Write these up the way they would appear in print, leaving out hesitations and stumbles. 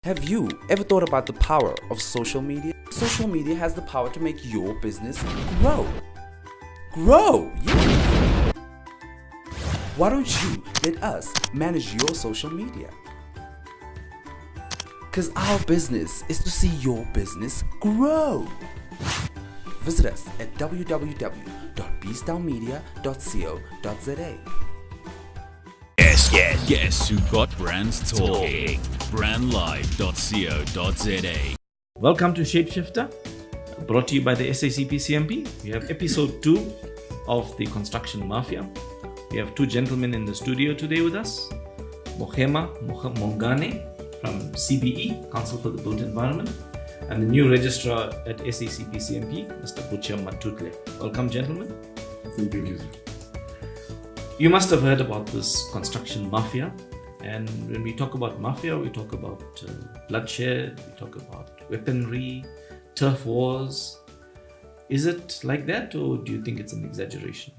Have you ever thought about the power of social media? Social media has the power to make your business grow. Grow! Yeah! Why don't you let us manage your social media? Because our business is to see your business grow. Visit us at www.bstownmedia.co.za. Guess who got brands talking? Brandlive.co.za. Welcome to Shapeshifter, brought to you by the SACPCMP. We have episode 2 of the Construction Mafia. We have two gentlemen in the studio today with us. Mokgema Mongane from CBE, Council for the Built Environment, and the new Registrar at SACPCMP, Mr. Matutle. Welcome, gentlemen. Thank you. You must have heard about this Construction Mafia. And when we talk about mafia, we talk about bloodshed, we talk about weaponry, turf wars. Is it like that, or do you think it's an exaggeration?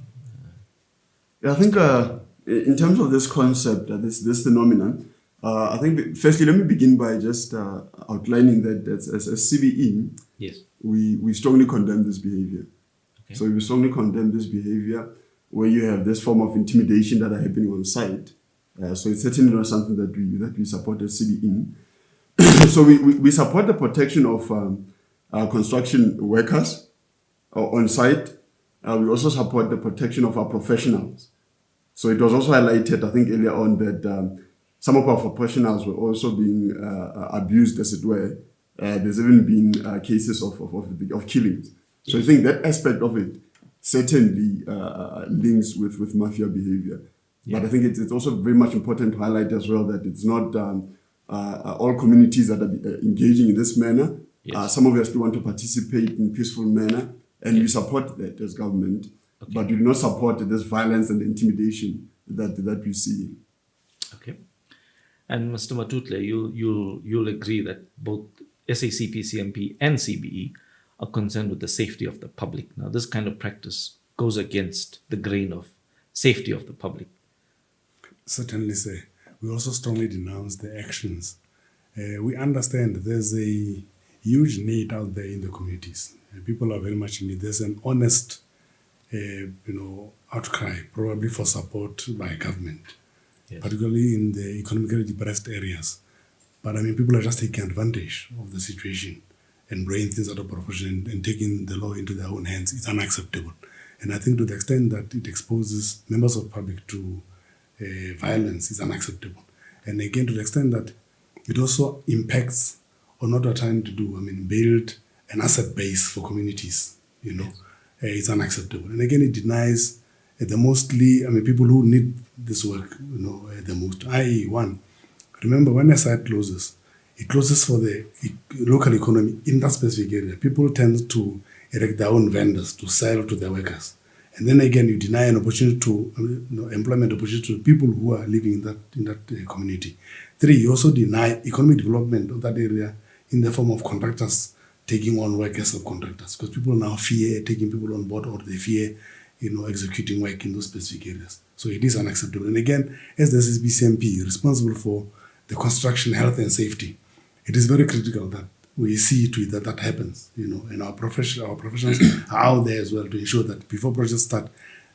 Yeah, I think in terms of this concept, this phenomenon, I think firstly, let me begin by just outlining that as CBE, yes, we strongly condemn this behavior. Okay. So we strongly condemn this behavior where you have this form of intimidation that are happening on site. So it's certainly not something that we support as CBE. So we support the protection of construction workers on site. We also support the protection of our professionals. So it was also highlighted, I think, earlier on that some of our professionals were also being abused, as it were. There's even been cases of killings. So I think that aspect of it certainly links with mafia behavior. Yeah. But I think it's also very much important to highlight as well that it's not all communities that are engaging in this manner. Yes. Some of us still want to participate in peaceful manner, and we support that as government. Okay. But we do not support this violence and intimidation that we see. Okay. And Mr. Matutle, you'll agree that both SACPCMP and CBE are concerned with the safety of the public. Now, this kind of practice goes against the grain of safety of the public. Certainly, sir. We also strongly denounce the actions. We understand there's a huge need out there in the communities. People are very much in need. There's an honest, outcry, probably for support by government, yes, particularly in the economically depressed areas. But I mean, people are just taking advantage of the situation and blowing things out of proportion and taking the law into their own hands. It's unacceptable. And I think to the extent that it exposes members of the public to violence is unacceptable. And again, to the extent that it also impacts on what we're trying to do, build an asset base for communities, it's unacceptable. And again, it denies people who need this work, the most. I.e., one, remember when a site closes, it closes for the local economy in that specific area. People tend to erect their own vendors to sell to their workers. And then again, you deny an opportunity to employment opportunity to people who are living in that community. 3, you also deny economic development of that area in the form of contractors taking on work as subcontractors, because people now fear taking people on board, or they fear, executing work in those specific areas. So it is unacceptable. And again, as the SACPCMP responsible for the construction, health, and safety, it is very critical that we see to it that happens, and our professionals are out there as well to ensure that before projects start,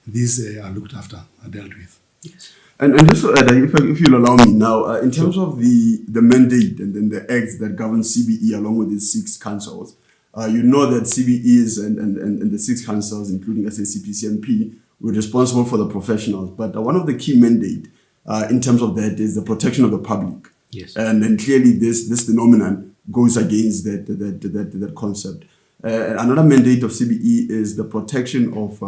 these are looked after, are dealt with. Yes. And just to add, if you'll allow me now, in terms of the mandate and then the acts that govern CBE along with its 6 councils, you know that CBE and the 6 councils, including SACPCMP, were responsible for the professionals. But one of the key mandate in terms of that is the protection of the public. Yes. And clearly this phenomenon goes against that concept. Another mandate of CBE is the protection of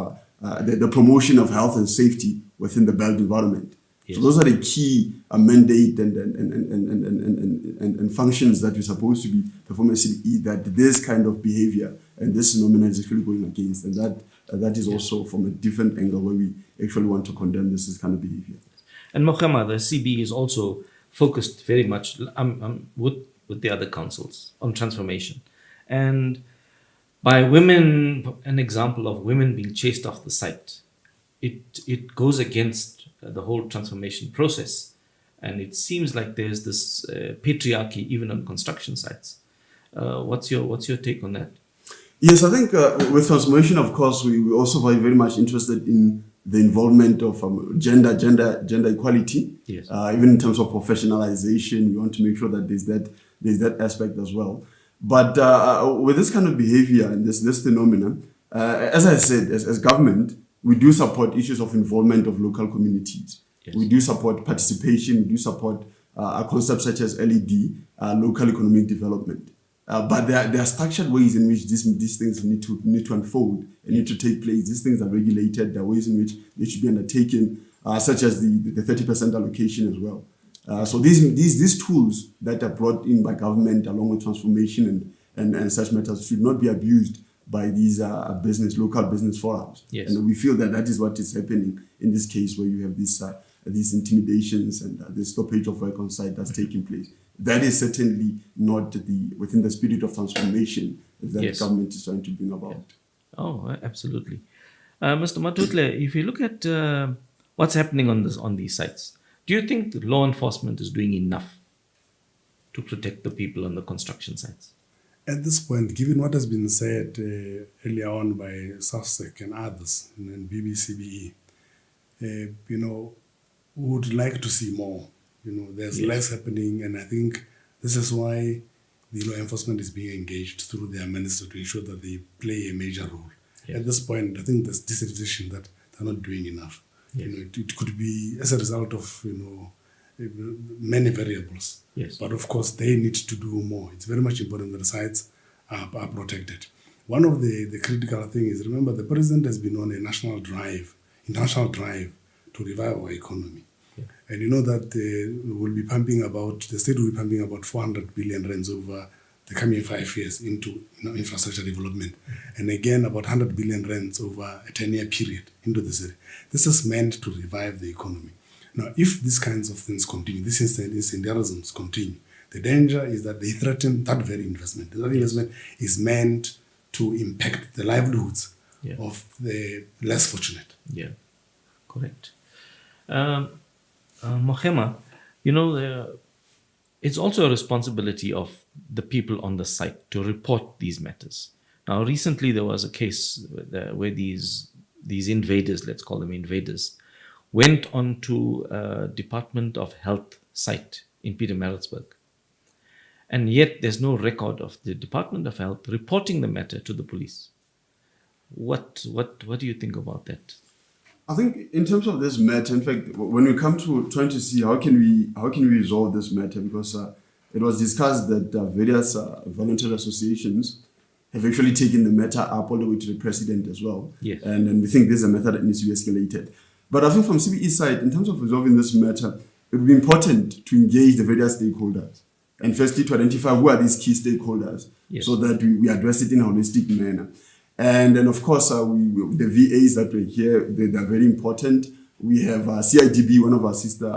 the promotion of health and safety within the built environment. Yes. So those are the key mandate and functions that we're supposed to be performing as CBE, that this kind of behavior and this phenomenon is actually going against. And that is also from a different angle where we actually want to condemn this kind of behavior. And Mokgema, the CBE is also focused very much with the other councils on transformation. And by women, an example of women being chased off the site, it goes against the whole transformation process. And it seems like there's this patriarchy even on construction sites. What's your take on that? Yes, I think with transformation, of course, we also very much interested in the involvement of gender equality. Yes. Even in terms of professionalization, we want to make sure that there's that aspect as well. But with this kind of behavior and this phenomenon, as I said, as government, we do support issues of involvement of local communities. Yes. We do support participation. We do support concepts such as LED, local economic development. But there are structured ways in which these things need to unfold and need to take place. These things are regulated. There are ways in which they should be undertaken, such as the 30% allocation as well. So these tools that are brought in by government along with transformation and such matters should not be abused by these local business forums. Yes. And we feel that is what is happening in this case, where you have these intimidations and the stoppage of work on site that's taking place. That is certainly not within the spirit of transformation that Yes. government is trying to bring about. Oh, absolutely. Mr. Matutle, if you look at what's happening on these sites, do you think the law enforcement is doing enough to protect the people on the construction sites? At this point, given what has been said earlier on by SACPCMP and others, and BBCBE, we would like to see more. There's Yes. less happening, and I think this is why the law enforcement is being engaged through their minister to ensure that they play a major role. Yes. At this point, I think there's dissatisfaction that they're not doing enough. Yes. It could be as a result of many variables. Yes. But of course, they need to do more. It's very much important that the sites are protected. One of the critical things is, remember, the president has been on a international drive to revive our economy. Yeah. And you know that the state will be pumping about 400 billion rands over the coming 5 years into infrastructure development. And again, about 100 billion rands over a 10-year period into the city. This is meant to revive the economy. Now, if these kinds of things continue, these incendiarisms continue, the danger is that they threaten that very investment. That investment is meant to impact the livelihoods Yeah. of the less fortunate. Yeah, correct. Mokgema, it's also a responsibility of the people on the site to report these matters. Now, recently there was a case where these invaders, let's call them invaders, went onto a Department of Health site in Pietermaritzburg. And yet there's no record of the Department of Health reporting the matter to the police. What do you think about that? I think in terms of this matter, in fact, when we come to trying to see how can we resolve this matter, because it was discussed that various voluntary associations have actually taken the matter up all the way to the president as well. Yes. And we think this is a matter that needs to be escalated. But I think from CBE's side, in terms of resolving this matter, it would be important to engage the various stakeholders. And firstly, to identify who are these key stakeholders, Yes. so that we address it in a holistic manner. And then, of course, the VAs that we're here, they're very important. We have CIDB, one of our sister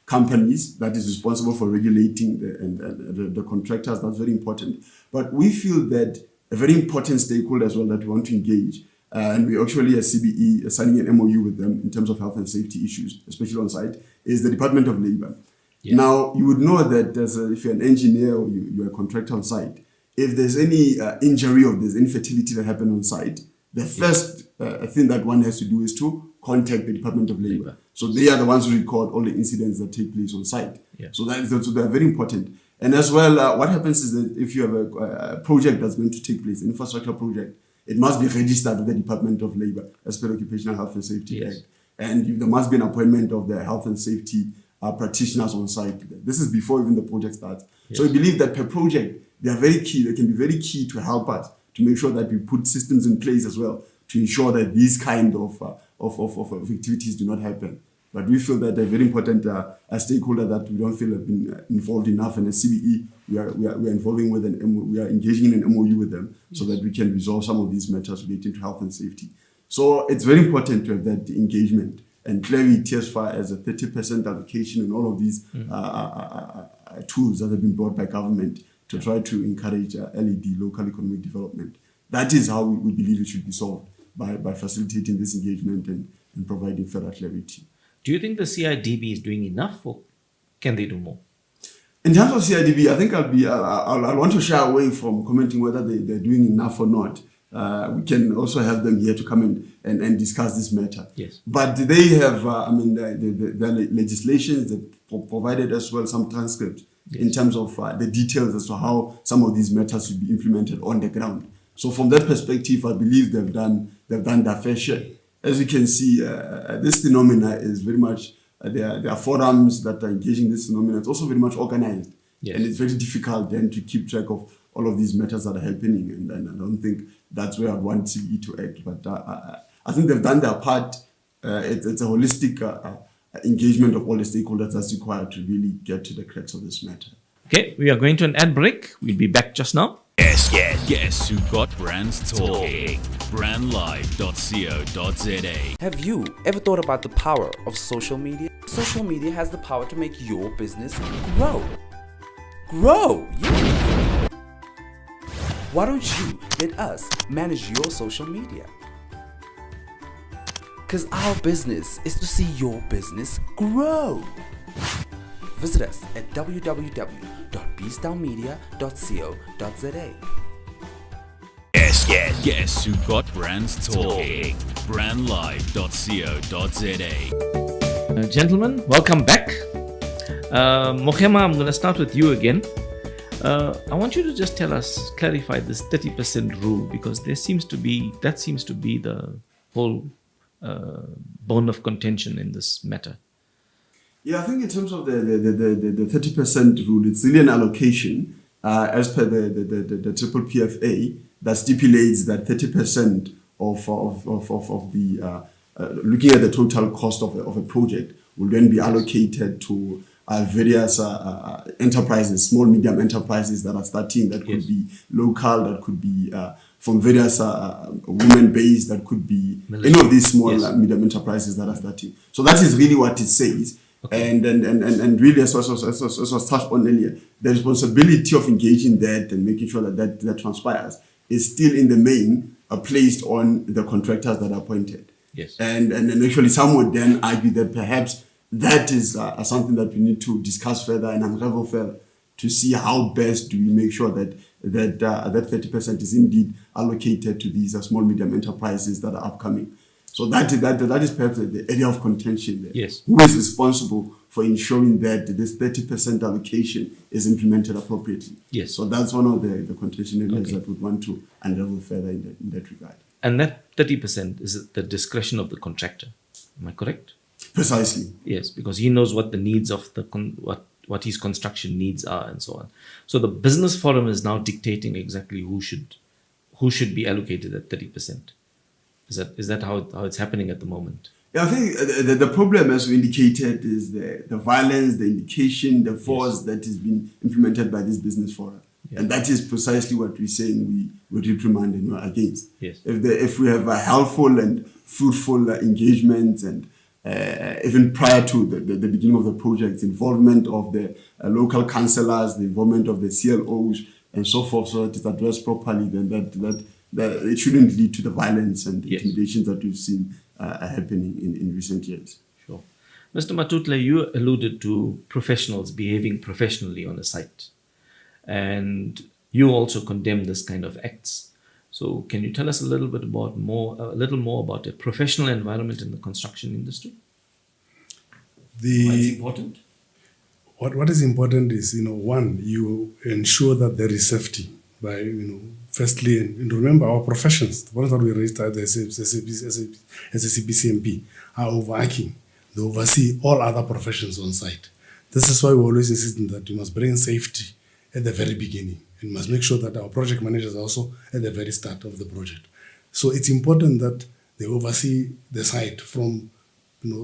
companies that is responsible for regulating the contractors. That's very important. But we feel that a very important stakeholder as well that we want to engage, and we actually, as CBE, signing an MOU with them in terms of health and safety issues, especially on site, is the Department of Labor. Yeah. Now, you would know that if you're an engineer or you're a contractor on site, if there's any injury or there's any fatality that happened on site, the first thing that one has to do is to contact the Department of Labor. So they are the ones who record all the incidents that take place on site. Yeah. So they're very important. And as well, what happens is that if you have a project that's going to take place, an infrastructure project, it must be registered with the Department of Labor as per the Occupational Health and Safety Yes. Act. And there must be an appointment of the health and safety practitioners on site. This is before even the project starts. Yes. So we believe that per project, they are very key. They can be very key to help us to make sure that we put systems in place as well to ensure that these kind of activities do not happen. But we feel that they're very important as stakeholder that we don't feel have been involved enough. And as CBE, we are involving with we are engaging in an MOU with them so that we can resolve some of these matters relating to health and safety. So it's very important to have that engagement and clarity as far as a 30% allocation and all of these tools that have been brought by government to try to encourage LED, local economic development. That is how we believe it should be solved, by facilitating this engagement and providing further clarity. Do you think the CIDB is doing enough, or can they do more? In terms of CIDB, I think I'll want to shy away from commenting whether they're doing enough or not. We can also have them here to come and discuss this matter. Yes. But they have, the legislations that provided as well some transcripts in terms of the details as to how some of these matters should be implemented on the ground. So from that perspective, I believe they've done their fair share. As you can see, this phenomena is very much, there are forums that are engaging this phenomena. It's also very much organized. Yes. And it's very difficult then to keep track of all of these matters that are happening. And I don't think that's where I'd want CBE to act. But I think they've done their part. It's a holistic engagement of all the stakeholders that's required to really get to the crux of this matter. Okay, we are going to an ad break. We'll be back just now. Guess who got brands talking? Brandlive.co.za. Have you ever thought about the power of social media? Social media has the power to make your business grow. Grow! Yeah! Why don't you let us manage your social media? Because our business is to see your business grow. Visit us at www.bstownmedia.co.za. Guess who got brands talking? Brandlive.co.za. Gentlemen, welcome back. Mokgema, I'm going to start with you again. I want you to just clarify this 30% rule, because that seems to be the whole bone of contention in this matter. Yeah, I think in terms of the 30% rule, it's really an allocation as per the triple PFA that stipulates that 30% of the looking at the total cost of a project will then be allocated to various enterprises, small, medium enterprises that are starting, that could be local, that could be from various women-based, that could be any of these small, medium enterprises that are starting. So that is really what it says. Okay. And really, as was touched on earlier, the responsibility of engaging that and making sure that transpires is still in the main placed on the contractors that are appointed. Yes. And actually, some would then argue that perhaps that is something that we need to discuss further and unravel further to see how best do we make sure that 30% is indeed allocated to these small, medium enterprises that are upcoming. So that is perhaps the area of contention there. Yes. Who is responsible for ensuring that this 30% allocation is implemented appropriately? Yes. So that's one of the contention areas that would want to unravel further in that regard. And that 30% is at the discretion of the contractor. Am I correct? Precisely. Yes, because he knows what the needs of what his construction needs are and so on. So the business forum is now dictating exactly who should be allocated at 30%. Is that how it's happening at the moment? Yeah, I think the problem, as we indicated, is the violence, the indication, the force that is being implemented by this business forum. Yeah. And that is precisely what we're saying we would reprimand and we're against. Yes. If we have a helpful and fruitful engagement, and even prior to the beginning of the project, involvement of the local councillors, the involvement of the CLOs, and so forth, so that it's addressed properly, then that it shouldn't lead to the violence and the intimidations that we've seen happening in recent years. Sure. Mr. Matutle, you alluded to professionals behaving professionally on a site. And you also condemn this kind of acts. So can you tell us a little more about a professional environment in the construction industry? What's important? What is important is, one, you ensure that there is safety by, firstly, and remember our professions, the ones that we raised at the SACPCMP are overarching. They oversee all other professions on site. This is why we always insist that you must bring safety at the very beginning, and must make sure that our project managers are also at the very start of the project. So it's important that they oversee the site from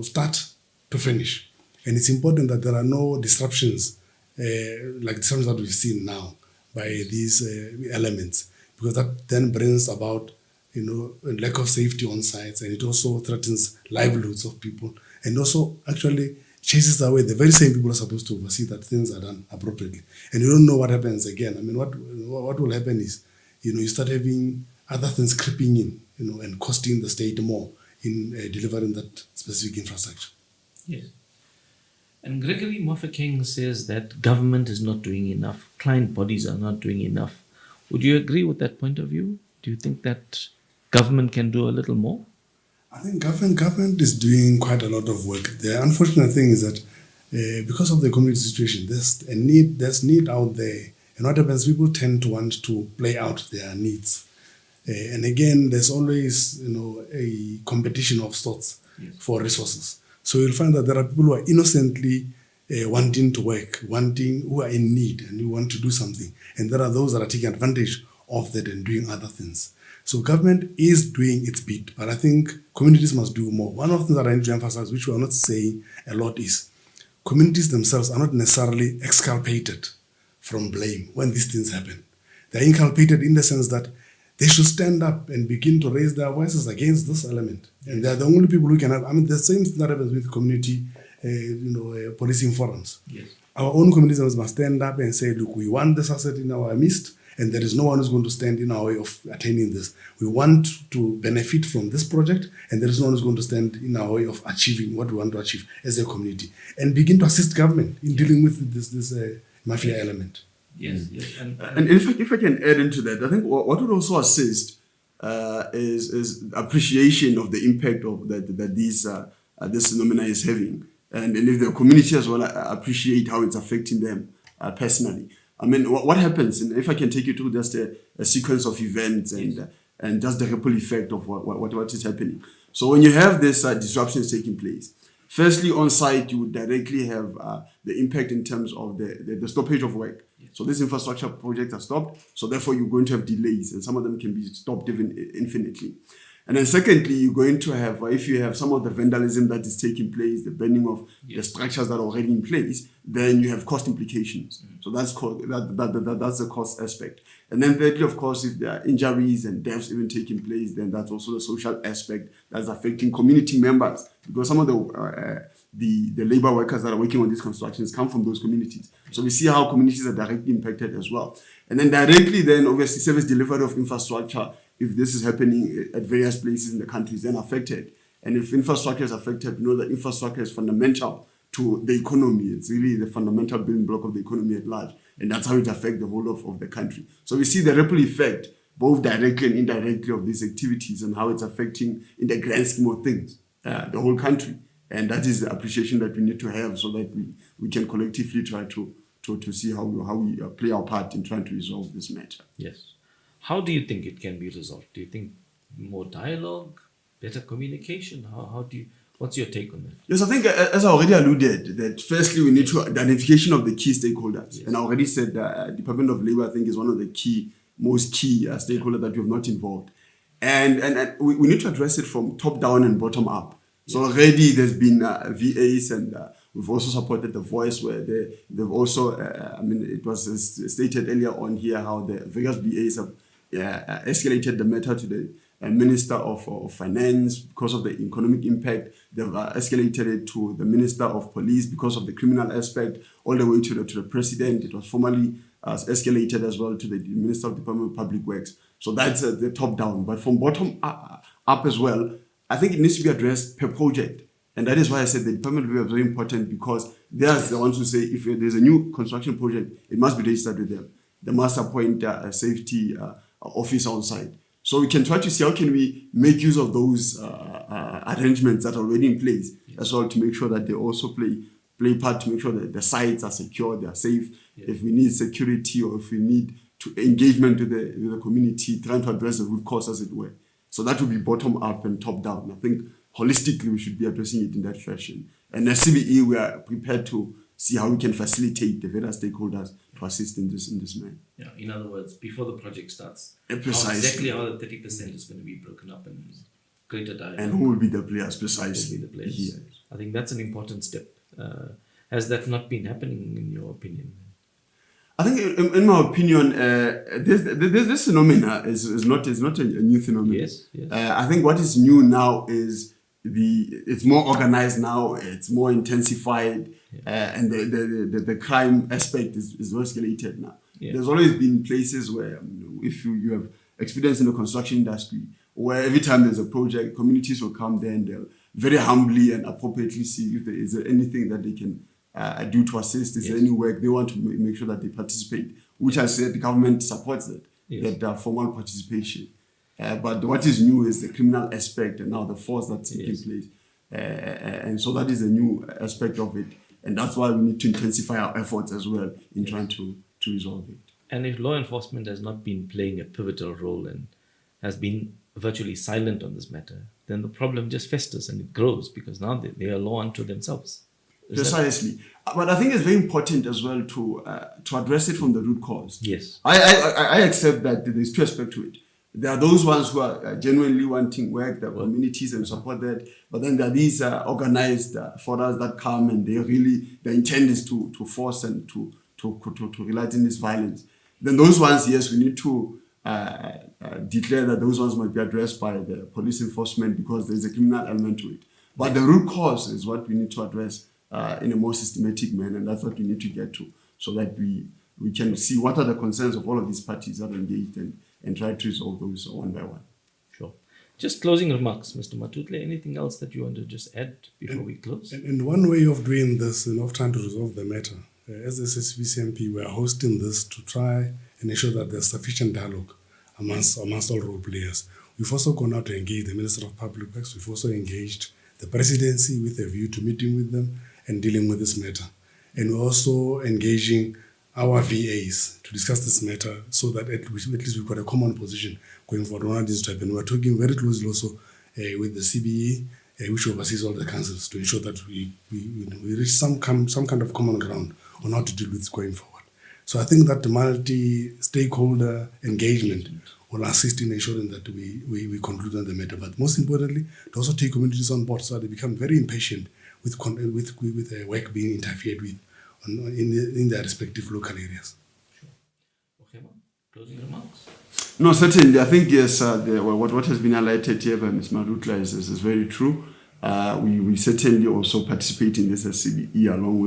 start to finish. And it's important that there are no disruptions, like disruptions that we've seen now by these elements, because that then brings about a lack of safety on sites, and it also threatens livelihoods of people, and also actually chases away the very same people are supposed to oversee that things are done appropriately. And you don't know what happens again. I mean, what will happen is, you start having other things creeping in, and costing the state more in delivering that specific infrastructure. Yes. And Gregory Mofokeng says that government is not doing enough, client bodies are not doing enough. Would you agree with that point of view? Do you think that government can do a little more? I think government is doing quite a lot of work. The unfortunate thing is that because of the community situation, there's need out there. And what happens, people tend to want to play out their needs. And again, there's always a competition of sorts for resources. So you'll find that there are people who are innocently wanting to work, who are in need and who want to do something. And there are those that are taking advantage of that and doing other things. So government is doing its bit, but I think communities must do more. One of the things that I need to emphasize, which we are not saying a lot, is communities themselves are not necessarily exculpated from blame when these things happen. They're inculpated in the sense that they should stand up and begin to raise their voices against this element. And they're the only people who can have, the same thing that happens with community, policing forums. Yes. Our own communities must stand up and say, look, we want this asset in our midst, and there is no one who's going to stand in our way of attaining this. We want to benefit from this project, and there is no one who's going to stand in our way of achieving what we want to achieve as a community, and begin to assist government in dealing with this mafia element. Yes, yes. And in fact, if I can add into that, I think what would also assist is appreciation of the impact of that this phenomena is having, and if the community as well appreciate how it's affecting them personally. I mean, what happens, and if I can take you through just a sequence of events and just the ripple effect of what is happening. So when you have this disruptions taking place, firstly, on site, you would directly have the impact in terms of the stoppage of work. Yes. So these infrastructure projects are stopped, so therefore you're going to have delays, and some of them can be stopped even infinitely. And then secondly, you're going to have, if you have some of the vandalism that is taking place, the burning of the structures that are already in place, then you have cost implications. So that's the cost aspect. And then thirdly, of course, if there are injuries and deaths even taking place, then that's also the social aspect that's affecting community members, because some of the labor workers that are working on these constructions come from those communities. So we see how communities are directly impacted as well. And then directly, then obviously service delivery of infrastructure, if this is happening at various places in the country, is then affected. And if infrastructure is affected, you know that infrastructure is fundamental to the economy. It's really the fundamental building block of the economy at large. And that's how it affects the whole of the country. So we see the ripple effect, both directly and indirectly, of these activities and how it's affecting, in the grand scheme of things, the whole country. And that is the appreciation that we need to have, so that we can collectively try to see how we play our part in trying to resolve this matter. Yes. How do you think it can be resolved? Do you think more dialogue, better communication? What's your take on that? Yes, I think, as I already alluded, that firstly we need the identification of the key stakeholders. Yes. And I already said that Department of Labour, I think, is one of the most key stakeholders that we have not involved. And we need to address it from top down and bottom up. So already there's been VAs, and we've also supported the Voice, where they've also, it was stated earlier on here how the various VAs have escalated the matter to the Minister of Finance because of the economic impact. They've escalated it to the Minister of Police because of the criminal aspect, all the way to the President. It was formally escalated as well to the Minister of Department of Public Works. So that's the top down. But from bottom up as well, I think it needs to be addressed per project. And that is why I said the Department of Labour is very important, because they are the ones who say if there's a new construction project, it must be registered with them. They must appoint a safety officer on site. So we can try to see how can we make use of those arrangements that are already in place, as well, to make sure that they also play part to make sure that the sites are secure, they are safe. If we need security, or if we need engagement with the community, trying to address the root cause, as it were. So that will be bottom up and top down. I think holistically we should be addressing it in that fashion. And as CBE, we are prepared to see how we can facilitate the various stakeholders to assist in this manner. Yeah, in other words, before the project starts, precisely how the 30% is going to be broken up and greater dialogue. And who will be the players precisely? Who will be the players? Yes. I think that's an important step. Has that not been happening, in your opinion? I think, in my opinion, this phenomena is not a new phenomenon. Yes. I think what is new now is it's more organized now. It's more intensified, and the crime aspect is escalated now. Yeah. There's always been places where, if you have experience in the construction industry, where every time there's a project, communities will come there and they'll very humbly and appropriately see if there is anything that they can do to assist. Is there any work they want to make sure that they participate? Which I said the government supports that formal participation. But what is new is the criminal aspect and now the force that's taking place. And so that is a new aspect of it. And that's why we need to intensify our efforts as well in trying to resolve it. And if law enforcement has not been playing a pivotal role and has been virtually silent on this matter, then the problem just festers and it grows because now they are law unto themselves. Precisely. But I think it's very important as well to address it from the root cause. Yes. I accept that there's two aspects to it. There are those ones who are genuinely wanting work, the communities, and support that. But then there are these organized forces that come and their intent is to force and to relight in this violence. Then those ones, yes, we need to declare that those ones must be addressed by the police enforcement because there's a criminal element to it. But the root cause is what we need to address in a more systematic manner, and that's what we need to get to, so that we can see what are the concerns of all of these parties that are engaged and try to resolve those one by one. Sure. Just closing remarks, Mr. Matutle. Anything else that you want to just add before we close? And one way of doing this and of trying to resolve the matter, as the SACPCMP, we are hosting this to try and ensure that there's sufficient dialogue amongst all role players. We've also gone out to engage the Minister of Public Works. We've also engaged the Presidency with a view to meeting with them and dealing with this matter. And we're also engaging our VAs to discuss this matter so that at least we've got a common position going forward on this type. And we're talking very closely also with the CBE, which oversees all the councils, to ensure that we reach some kind of common ground on how to deal with this going forward. So I think that the multi-stakeholder engagement will assist in ensuring that we conclude on the matter. But most importantly, to also take communities on board so that they become very impatient with work being interfered with in their respective local areas. Sure. Mokgema, closing remarks? No, certainly. I think, yes, what has been highlighted here by Ms. Matutle is very true. We certainly also participate in this as CBE along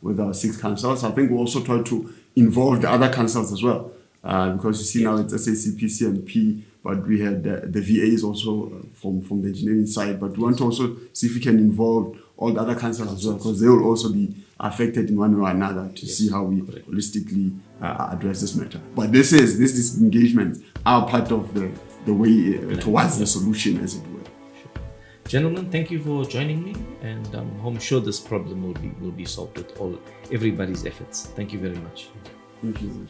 with our 6 councils. I think we also try to involve the other councils as well. Because you see now it's SACPCMP, but we had the VAs also from the engineering side. But we want to also see if we can involve all the other councils as well, because they will also be affected in one way or another to see how we holistically address this matter. But these engagements are part of the way towards the solution, as it were. Sure. Gentlemen, thank you for joining me, and I'm sure this problem will be solved with everybody's efforts. Thank you very much. Thank you.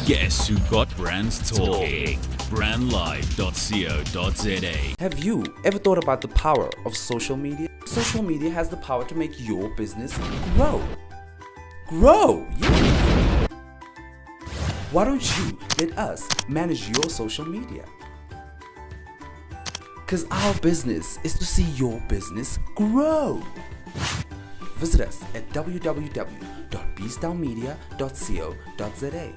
Guess who got brands talking? Brandlive.co.za. Have you ever thought about the power of social media? Social media has the power to make your business grow. Grow! Yeah! Why don't you let us manage your social media? Because our business is to see your business grow. Visit us at www.beastdownmedia.co.za.